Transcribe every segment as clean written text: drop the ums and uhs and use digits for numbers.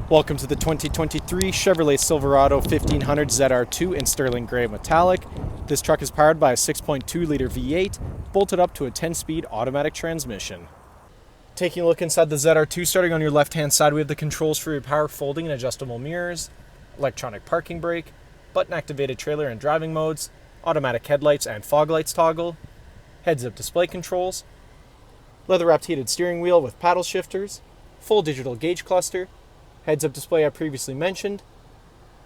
Welcome to the 2023 Chevrolet Silverado 1500 ZR2 in sterling gray metallic. This truck is powered by a 6.2-liter V8, bolted up to a 10-speed automatic transmission. Taking a look inside the ZR2, starting on your left-hand side, we have the controls for your power folding and adjustable mirrors, electronic parking brake, button-activated trailer and driving modes, automatic headlights and fog lights toggle, heads-up display controls, leather-wrapped heated steering wheel with paddle shifters, full digital gauge cluster, heads-up display I previously mentioned,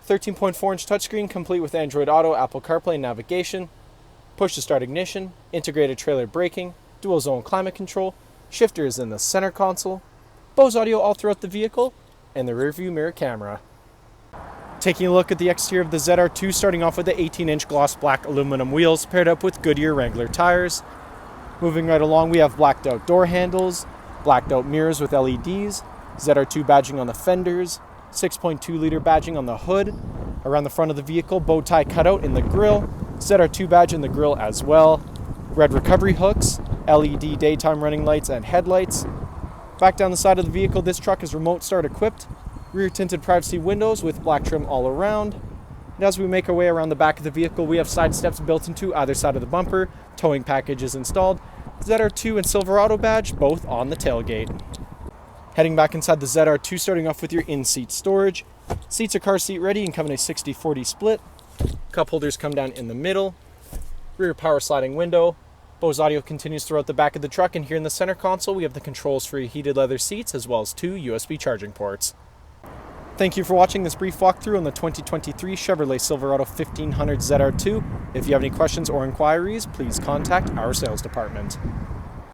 13.4-inch touchscreen complete with Android Auto, Apple CarPlay navigation, push-to-start ignition, integrated trailer braking, dual-zone climate control, shifters in the center console, Bose audio all throughout the vehicle, and the rear-view mirror camera. Taking a look at the exterior of the ZR2, starting off with the 18-inch gloss black aluminum wheels paired up with Goodyear Wrangler tires. Moving right along, we have blacked out door handles, blacked out mirrors with LEDs, ZR2 badging on the fenders, 6.2-liter badging on the hood. Around the front of the vehicle, bow tie cutout in the grille, ZR2 badge in the grille as well. Red recovery hooks, LED daytime running lights and headlights. Back down the side of the vehicle, this truck is remote start equipped. Rear tinted privacy windows with black trim all around. And as we make our way around the back of the vehicle, we have side steps built into either side of the bumper. Towing package is installed. ZR2 and Silverado badge both on the tailgate. Heading back inside the ZR2, starting off with your in-seat storage. Seats are car seat ready and come in a 60-40 split. Cup holders come down in the middle. Rear power sliding window. Bose audio continues throughout the back of the truck, and here in the center console we have the controls for your heated leather seats as well as 2 USB charging ports. Thank you for watching this brief walkthrough on the 2023 Chevrolet Silverado 1500 ZR2. If you have any questions or inquiries, please contact our sales department.